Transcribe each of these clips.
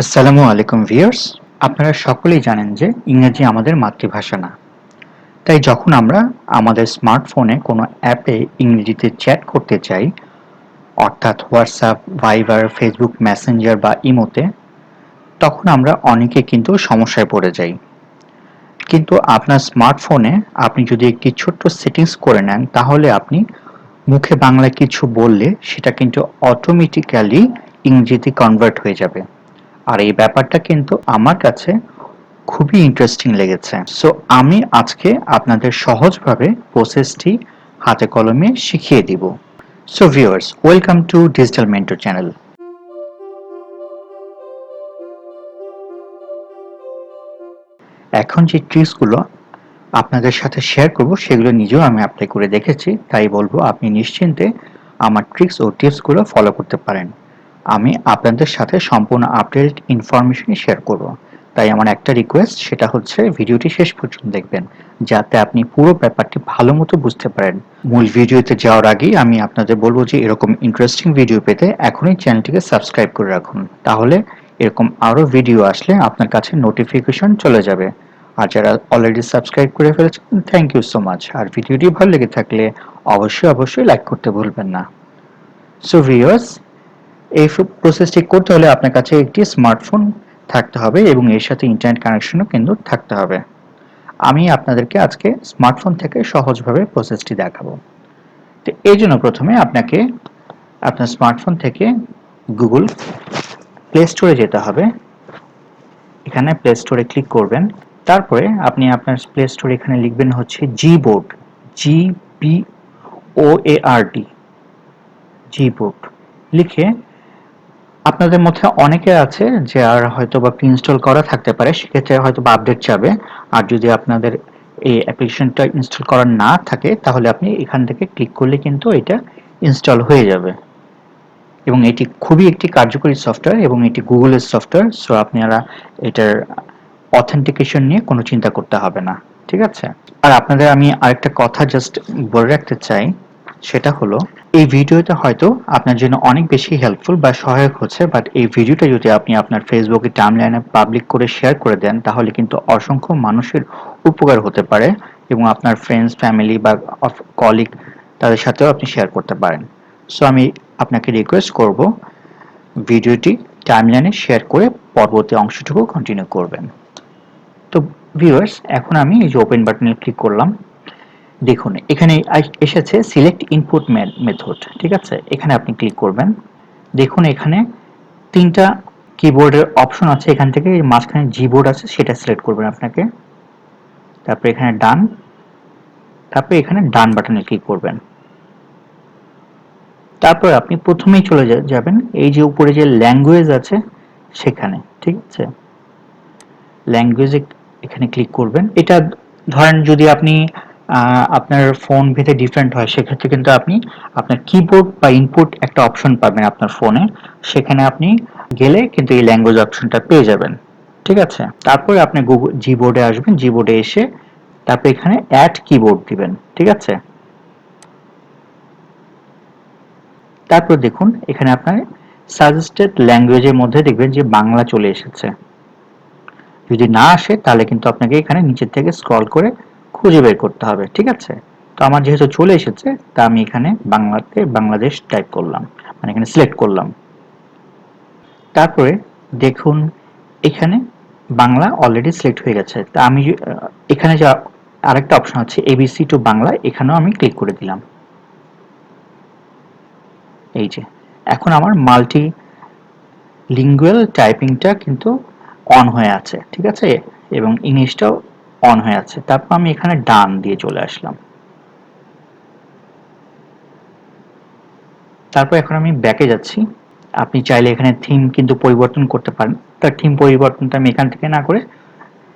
আসসালামু আলাইকুম ভিউয়ার্স। আপনারা সকলেই জানেন যে ইংরেজি আমাদের মাতৃভাষা না। তাই যখন আমরা আমাদের স্মার্টফোনে কোনো অ্যাপে ইংরেজিতে চ্যাট করতে চাই, অর্থাৎ হোয়াটসঅ্যাপ, ভাইবার, ফেসবুক মেসেঞ্জার বা ইমোতে, তখন আমরা অনেকে কিন্তু সমস্যায় পড়ে যাই। কিন্তু আপনার স্মার্টফোনে আপনি যদি একটি ছোট্ট সেটিংস করে নেন, তাহলে আপনি মুখে বাংলায় কিছু বললে সেটা কিন্তু অটোমেটিক্যালি ইংরেজিতে কনভার্ট হয়ে যাবে। আর এই ব্যাপারটা কিন্তু আমার কাছে খুবই ইন্টারেস্টিং লেগেছে। সো আমি আজকে আপনাদের সহজভাবে প্রসেসটি হাতে কলমে শিখিয়ে দিব। So viewers, welcome to digital mentor channel. এখন যে ট্রিক্সগুলো আপনাদের সাথে শেয়ার করব সেগুলো নিজেও আমি অ্যাপ্লাই করে দেখেছি, তাই বলবো আপনি নিশ্চিন্তে আমার ট্রিক্স ও টিপসগুলো ফলো করতে পারেন। আমি আপনাদের সাথে সম্পূর্ণ আপডেট ইনফরমেশনই শেয়ার করব। তাই আমার একটা রিকোয়েস্ট, সেটা হচ্ছে ভিডিওটি শেষ পর্যন্ত দেখবেন, যাতে আপনি পুরো ব্যাপারটি ভালো মতো বুঝতে পারেন। মূল ভিডিওতে যাওয়ার আগেই আমি আপনাদের বলবো যে এরকম ইন্টারেস্টিং ভিডিও পেতে এখনই চ্যানেলটিকে সাবস্ক্রাইব করে রাখুন, তাহলে এরকম আরও ভিডিও আসলে আপনার কাছে নোটিফিকেশন চলে যাবে। আর যারা অলরেডি সাবস্ক্রাইব করে ফেলেছেন, থ্যাংক ইউ সো মাচ। আর ভিডিওটি ভালো লেগে থাকলে অবশ্যই লাইক করতে ভুলবেন না। সো ভিউয়ার্স, এই প্রসেসটি করতে হলে আপনার কাছে একটি স্মার্টফোন থাকতে হবে এবং এর সাথে ইন্টারনেট কানেকশনও কিন্তু থাকতে হবে। আমি আপনাদেরকে আজকে স্মার্টফোন থেকে সহজভাবে প্রসেসটি দেখাবো। তো এই জন্য প্রথমে আপনাকে আপনার স্মার্টফোন থেকে গুগল প্লে স্টোরে যেতে হবে। এখানে প্লে স্টোরে ক্লিক করবেন। তারপরে আপনি আপনার প্লে স্টোরে এখানে লিখবেন হচ্ছে জিবোর্ড, GBOARD, জিবোর্ড লিখে, আপনাদের মধ্যে অনেকে আছে যে আর হয়তো বা ইনস্টল করা থাকতে পারে, সেক্ষেত্রে হয়তো বা আপডেট যাবে। আর যদি আপনাদের এই অ্যাপ্লিকেশনটা ইনস্টল করা না থাকে, তাহলে আপনি এখান থেকে ক্লিক করলে কিন্তু এটা ইনস্টল হয়ে যাবে। এবং এটি খুবই একটি কার্যকরী সফটওয়্যার এবং এটি গুগলের সফটওয়্যার। সো আপনারা এটার অথেন্টিকেশন নিয়ে কোনো চিন্তা করতে হবে না, ঠিক আছে? আর আপনাদের আমি আরেকটা কথা জাস্ট বলে রাখতে চাই, সেটা হলো এই ভিডিওটা হয়তো আপনার জন্য অনেক বেশি হেল্পফুল বা সহায়ক হচ্ছে, বাট এই ভিডিওটা যদি আপনি আপনার ফেসবুকে টাইমলাইনে পাবলিক করে শেয়ার করে দেন, তাহলে কিন্তু অসংখ্য মানুষের উপকার হতে পারে এবং আপনার ফ্রেন্ডস, ফ্যামিলি বা কলিগ, তাদের সাথেও আপনি শেয়ার করতে পারেন। সো আমি আপনাকে রিকোয়েস্ট করব ভিডিওটি টাইমলাইনে শেয়ার করে পরবর্তী অংশটুকু কন্টিনিউ করবেন। তো ভিউয়ার্স, এখন আমি এই যে ওপেন বাটনে ক্লিক করলাম। দেখুন এখানে এসেছে সিলেক্ট ইনপুট মেথড, ঠিক আছে? এখানে আপনি ক্লিক করবেন। দেখুন এখানে তিনটা কিবোর্ডের অপশন আছে, এখান থেকে মাঝখানে জিবোর্ড আছে, সেটা সিলেক্ট করবেন আপনাকে। তারপরে এখানে ডান, তারপরে এখানে ডান বাটনে ক্লিক করবেন। তারপর আপনি প্রথমেই চলে যাবেন এই যে উপরে যে ল্যাঙ্গুয়েজ আছে সেখানে, ঠিক আছে? ল্যাঙ্গুয়েজে এখানে ক্লিক করবেন। এটা ধরেন যদি আপনি আপনার ফোন ভেদে ডিফারেন্ট হয়, সেক্ষেত্রে কিন্তু আপনি আপনার কিবোর্ড বা ইনপুট একটা অপশন পাবেন আপনার ফোনে, সেখানে আপনি গেলে কিন্তু এই ল্যাঙ্গুয়েজ অপশনটা পেয়ে যাবেন, ঠিক আছে? তারপরে আপনি গুগল জিবোর্ডে আসবেন, জিবোর্ডে এসে তারপর এখানে অ্যাড কিবোর্ড দিবেন, ঠিক আছে? তারপর দেখুন এখানে আপনার সাজেস্টেড ল্যাঙ্গুয়েজের মধ্যে দেখবেন যে বাংলা চলে এসেছে। যদি না আসে তাহলে কিন্তু আপনাকে এখানে নিচের থেকে স্ক্রল করে খুঁজে বের করতে হবে, ঠিক আছে? তো আমার যেহেতু চলে এসেছে, তা আমি এখানে বাংলাতে বাংলাদেশ টাইপ করলাম, মানে এখানে সিলেক্ট করলাম। তারপরে দেখুন এখানে বাংলা অলরেডি সিলেক্ট হয়ে গেছে। তা আমি এখানে যে আরেকটা অপশন আছে এবিসি টু বাংলা, এখানেও আমি ক্লিক করে দিলাম। এই যে এখন আমার মাল্টি লিঙ্গুয়াল টাইপিংটা কিন্তু অন হয়ে আছে, ঠিক আছে? এবং ইংলিশটাও অন হয়ে আছে। তারপর আমি এখানে ডান দিয়ে চলে আসলাম। তারপর এখন আমি ব্যাকে যাচ্ছি। আপনি চাইলে এখানে থিম কিন্তু পরিবর্তন করতে পারেন। তার থিম পরিবর্তনটা আমি এখান থেকে না করে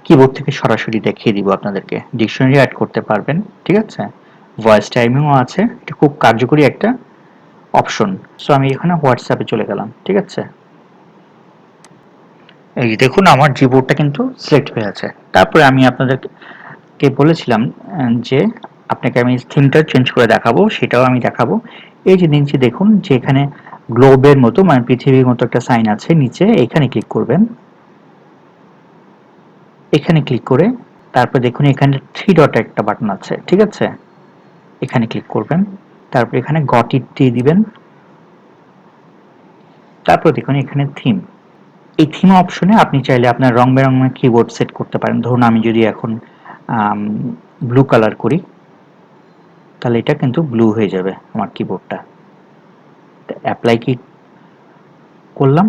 কিবোর্ড থেকে সরাসরি দেখিয়ে দিব আপনাদেরকে। ডিকশনারি অ্যাড করতে পারবেন, ঠিক আছে? ভয়েস টাইমিংও আছে, এটা খুব কার্যকরী একটা অপশন। সো আমি এখানে হোয়াটসঅ্যাপে চলে গেলাম, ঠিক আছে? এই দেখুন আমার জিবোর্ডটা কিন্তু সিলেক্ট হয়ে আছে। তারপরে আমি আপনাদেরকে বলেছিলাম যে আপনাকে আমি থিমটা চেঞ্জ করে দেখাবো, সেটাও আমি দেখাবো। এই যে নিচে দেখুন যে এখানে গ্লোবের মতো মানে পৃথিবীর মতো একটা সাইন আছে নিচে, এখানে ক্লিক করবেন। এখানে ক্লিক করে তারপর দেখুন এখানে 3 ডট একটা বাটন আছে, ঠিক আছে? এখানে ক্লিক করবেন। তারপর এখানে গট ইট দিয়ে দিবেন। তারপর দেখুন এখানে থিম। এই থিম অপশনে আপনি চাইলে আপনার রং বেরঙের কিবোর্ড সেট করতে পারেন। ধরুন আমি যদি এখন ব্লু কালার করি, তাহলে এটা কিন্তু ব্লু হয়ে যাবে আমার কিবোর্ডটা। অ্যাপ্লাই কি করলাম,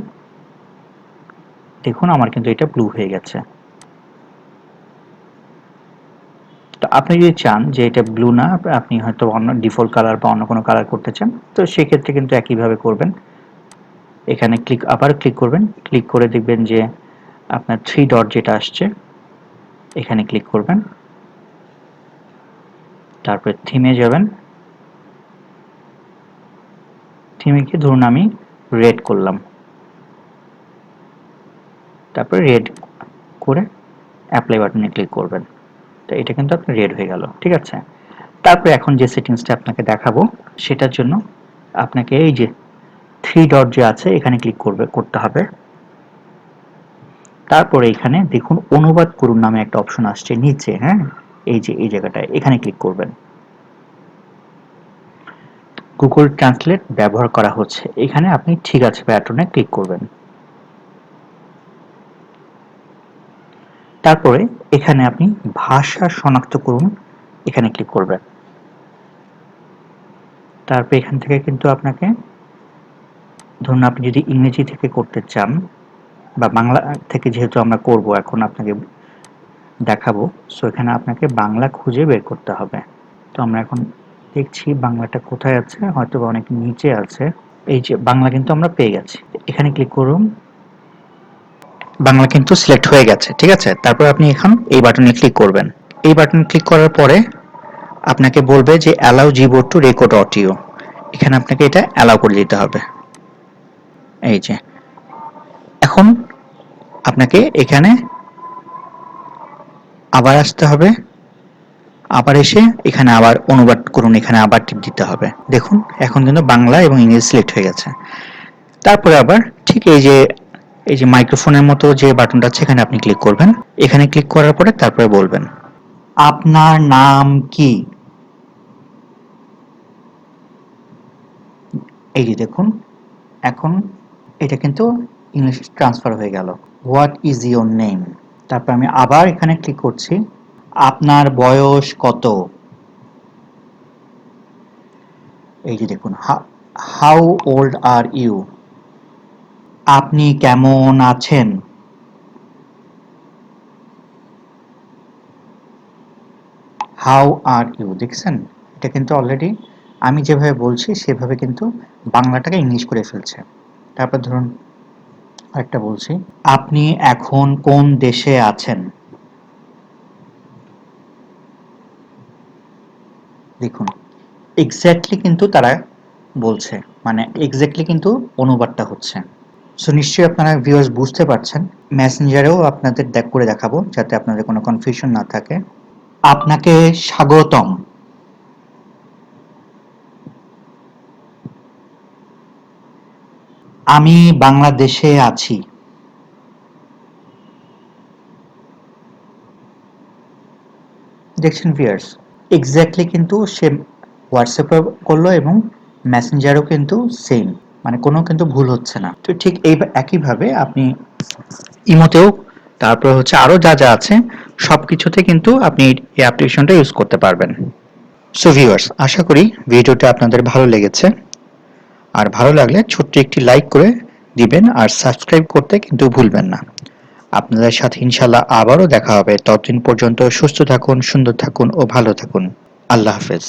দেখুন আমার কিন্তু এটা ব্লু হয়ে গেছে। তো আপনি যদি চান যে এটা ব্লু না, আপনি হয়তো অন্য ডিফল্ট কালার বা অন্য কোনো কালার করতে চান, তো সেক্ষেত্রে কিন্তু একইভাবে করবেন। এখানে আবার ক্লিক করবেন। ক্লিক করে দেখবেন যে আপনার 3 ডট যেটা আসছে, এখানে ক্লিক করবেন। তারপরে থিমে যাবেন। থিমে গিয়ে ধরুন আমি রেড করলাম। তারপরে রেড করে অ্যাপ্লাই বাটনে ক্লিক করবেন। তো এটা কিন্তু আপনার রেড হয়ে গেল, ঠিক আছে? তারপরে এখন যে সেটিংসটা আপনাকে দেখাবো, সেটার জন্য আপনাকে এই যে 3 ডট যে আছে এখানে ক্লিক করতে হবে। তারপরে এখানে দেখুন অনুবাদ করুন নামে একটা অপশন আসছে নিচে, হ্যাঁ? এই যে এই জায়গাটায় এখানে ক্লিক করবেন। গুগল ট্রান্সলেট ব্যবহার করা হচ্ছে, এখানে আপনি ঠিক আছে বাটনে ক্লিক করবেন। তারপরে এখানে আপনি ভাষা শনাক্ত করুন, এখানে ক্লিক করবেন। তারপর এখান থেকে কিন্তু আপনাকে, ধরুন আপনি যদি ইংরেজি থেকে করতে চান বা বাংলা থেকে, যেহেতু আমরা করব এখন আপনাকে দেখাবো, সো এখানে আপনাকে বাংলা খুঁজে বের করতে হবে। তো আমরা এখন দেখছি বাংলাটা কোথায় আছে, হয়তো অনেক নিচে আছে। এই যে বাংলা কিন্তু আমরা পেয়ে গেছি, এখানে ক্লিক করুন। বাংলা কিন্তু সিলেক্ট হয়ে গেছে, ঠিক আছে? তারপর আপনি এখন এই বাটনে ক্লিক করবেন। এই বাটনে ক্লিক করার পরে আপনাকে বলবে যে allow Gboard two record audio, এখানে আপনাকে এটা অ্যালাউ করে দিতে হবে। এই যে এখন আপনাকে এখানে আবার আসতে হবে, আবার এসে এখানে আবার অনুবাদ করুন, এখানে আবার টিপ দিতে হবে। দেখুন এখন কিন্তু বাংলা এবং ইংরেজি সিলেক্ট হয়ে গেছে। তারপরে আবার ঠিক এই যে মাইক্রোফোনের মতো যে বাটনটা আছে এখানে আপনি ক্লিক করবেন। এখানে ক্লিক করার পরে তারপরে বলবেন আপনার নাম কি। এই যে দেখুন এখন এটা কিন্তু ইংলিশ ট্রান্সফার হয়ে গেল। What is your name. তারপর আমি আবার এখানে ক্লিক করছি। আপনার বয়স কত। এই যে দেখুন হাউ ওল্ড আর ইউ। আপনি কেমন আছেন। হাউ আর ইউ, দেখছেন এটা কিন্তু অলরেডি আমি যেভাবে বলছি সেভাবে কিন্তু বাংলাটাকে ইংলিশ করে ফেলছে। তারপর ধরুন আরেকটা বলছি, আপনি এখন কোন দেশে আছেন। দেখুন এক্স্যাক্টলি কিন্তু তারা বলছে, মানে এক্স্যাক্টলি কিন্তু অনুবাদটা হচ্ছে। সো নিশ্চয়ই আপনারা ভিউয়ার্স বুঝতে পারছেন। মেসেঞ্জারেও আপনাদের করে দেখাবো যাতে আপনাদের কোনো কনফিউশন না থাকে। আপনাকে স্বাগতম। আমি বাংলাদেশে আছি। দেখছেন ভিউয়ার্স, এক্স্যাক্টলি কিন্তু সে হোয়াটসঅ্যাপে করলো এবং মেসেঞ্জারও কিন্তু সেম, মানে কোনো কিন্তু ভুল হচ্ছে না। তো ঠিক এই একইভাবে আপনি ইমোতেও, তারপর হচ্ছে আরো যা যা আছে সবকিছুতে কিন্তু আপনি এই অ্যাপ্লিকেশনটা ইউজ করতে পারবেন। সো ভিউয়ার্স, আশা করি ভিডিওটা আপনাদের ভালো লেগেছে। আর ভালো লাগলে ছোট্ট একটি লাইক করে দিবেন আর সাবস্ক্রাইব করতে কিন্তু ভুলবেন না। আপনাদের সাথে ইনশাআল্লাহ আবারও দেখা হবে। ততদিন পর্যন্ত সুস্থ থাকুন, সুন্দর থাকুন ও ভালো থাকুন। আল্লাহ হাফেজ।